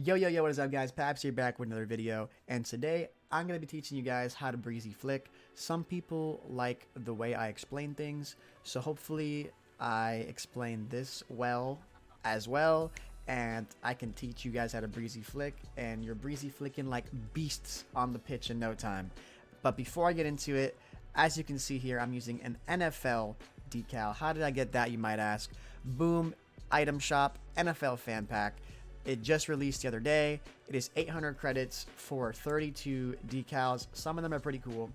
Yo, what is up, guys? Paps here, back with another video, and today I'm going to be teaching you guys how to breezy flick. Some people like the way I explain things, so hopefully I explain this well as well, and I can teach you guys how to breezy flick, and you're breezy flicking like beasts on the pitch in no time. But before I get into it, as you can see here, I'm using an NFL decal. How did I get that, you might ask? Boom, item shop, NFL fan pack. It just released the other day. It is 800 credits for 32 decals. Some of them are pretty cool.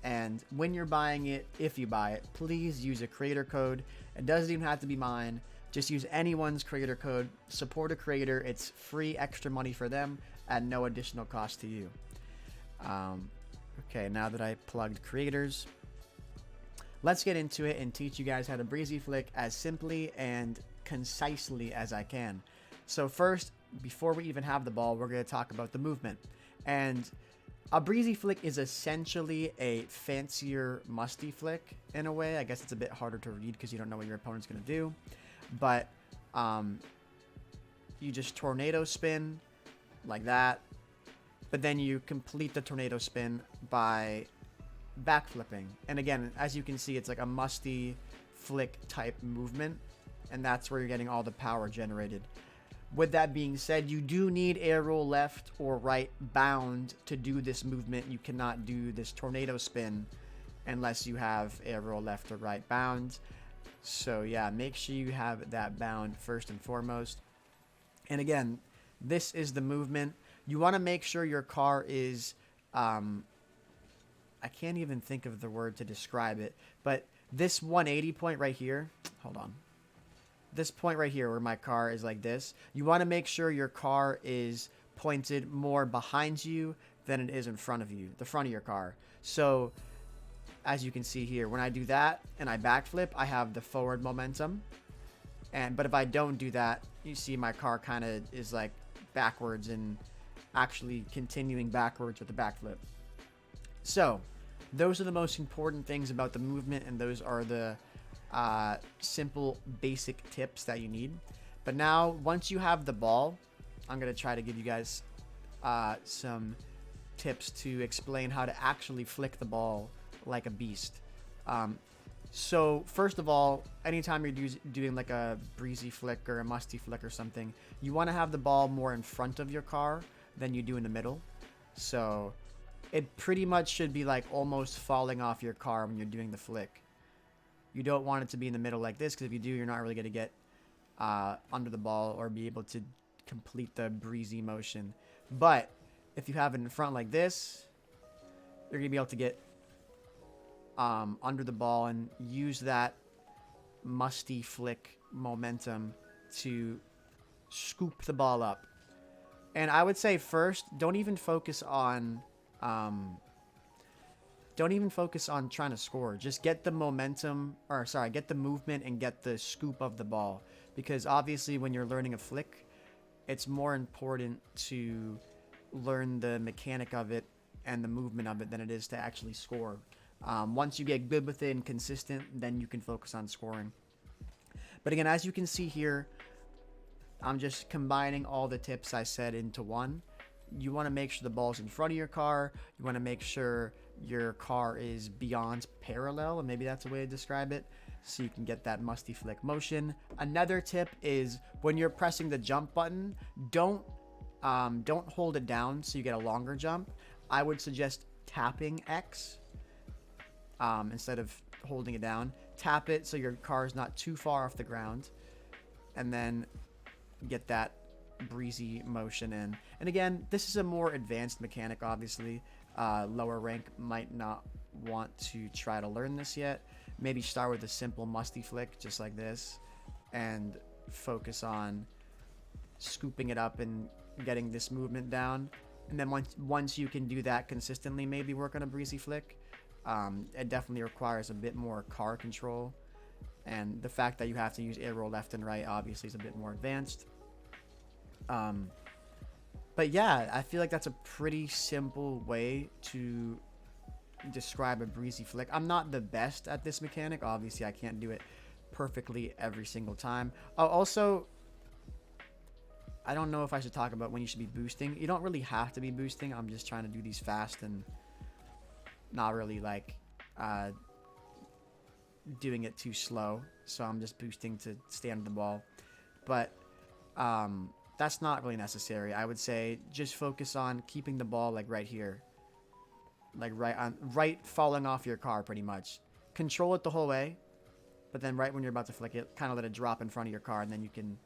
And when you're buying it, if you buy it, please use a creator code. It doesn't even have to be mine. Just use anyone's creator code. Support a creator. It's free extra money for them at no additional cost to you. Okay, now that I plugged creators, let's get into it and teach you guys how to breezy flick as simply and concisely as I can. So first, before we even have the ball, we're going to talk about the movement. And a breezy flick is essentially a fancier musty flick in a way. I guess it's a bit harder to read because you don't know what your opponent's going to do. But you just tornado spin like that. But then you complete the tornado spin by backflipping. And again, as you can see, it's like a musty flick type movement. And that's where you're getting all the power generated. With that being said, you do need air roll left or right bound to do this movement. You cannot do this tornado spin unless you have air roll left or right bound. So yeah, make sure you have that bound first and foremost. And again, this is the movement. You want to make sure your car is, I can't even think of the word to describe it, but this 180 point right here, hold on. This point right here where my car is like this, you want to make sure your car is pointed more behind you than it is in front of you, the front of your car. So as you can see here, when I do that and I backflip, I have the forward momentum. But if I don't do that, you see my car kind of is like backwards and actually continuing backwards with the backflip. So those are the most important things about the movement, and those are the simple basic tips that you need. But now, once you have the ball, I'm going to try to give you guys some tips to explain how to actually flick the ball like a beast. So first of all, anytime you're doing like a breezy flick or a musty flick or something, you want to have the ball more in front of your car than you do in the middle. So it pretty much should be like almost falling off your car when you're doing the flick. You don't want it to be in the middle like this, because if you do, you're not really going to get under the ball or be able to complete the breezy motion. But if you have it in front like this, you're going to be able to get under the ball and use that musty flick momentum to scoop the ball up. And I would say first, don't even focus on trying to score. Just get the momentum, or sorry, get the movement and get the scoop of the ball. Because obviously when you're learning a flick, it's more important to learn the mechanic of it and the movement of it than it is to actually score. Once you get good with it and consistent, then you can focus on scoring. But again, as you can see here, I'm just combining all the tips I said into one. You want to make sure the ball's in front of your car. You want to make sure your car is beyond parallel, and maybe that's a way to describe it, so you can get that musty flick motion. Another tip is when you're pressing the jump button, don't hold it down so you get a longer jump. I would suggest tapping X instead of holding it down. Tap it so your car is not too far off the ground, and then get that breezy motion in. And again, this is a more advanced mechanic, obviously. Lower rank might not want to try to learn this yet. Maybe start with a simple musty flick just like this and focus on scooping it up and getting this movement down. And then once you can do that consistently, maybe work on a breezy flick. It definitely requires a bit more car control, and the fact that you have to use air roll left and right obviously is a bit more advanced. But yeah, I feel like that's a pretty simple way to describe a breezy flick. I'm not the best at this mechanic. Obviously, I can't do it perfectly every single time. Oh, also, I don't know if I should talk about when you should be boosting. You don't really have to be boosting. I'm just trying to do these fast and not really like doing it too slow. So I'm just boosting to stay under the ball. But that's not really necessary. I would say just focus on keeping the ball like right here. Like right falling off your car pretty much. Control it the whole way. But then right when you're about to flick it, kind of let it drop in front of your car, and then you can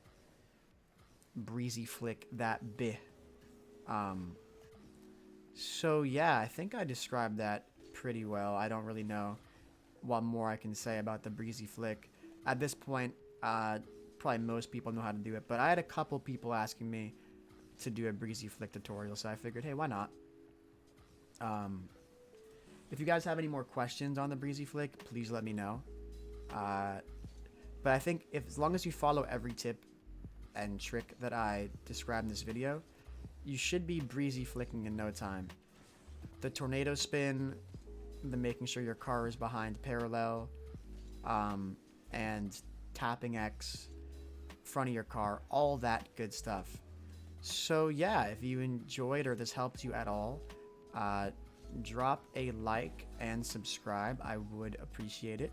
breezy flick that bit. So yeah, I think I described that pretty well. I don't really know what more I can say about the breezy flick. At this point, probably most people know how to do it, but I had a couple people asking me to do a breezy flick tutorial, so I figured, hey, why not? If you guys have any more questions on the breezy flick, please let me know. But I think as long as you follow every tip and trick that I described in this video, you should be breezy flicking in no time. The tornado spin, the making sure your car is behind parallel, and tapping X, front of your car, all that good stuff. So yeah, if you enjoyed or this helped you at all, drop a like and subscribe. I would appreciate it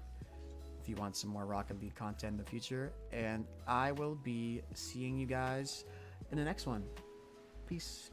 if you want some more Rocket League content in the future. And I will be seeing you guys in the next one. Peace.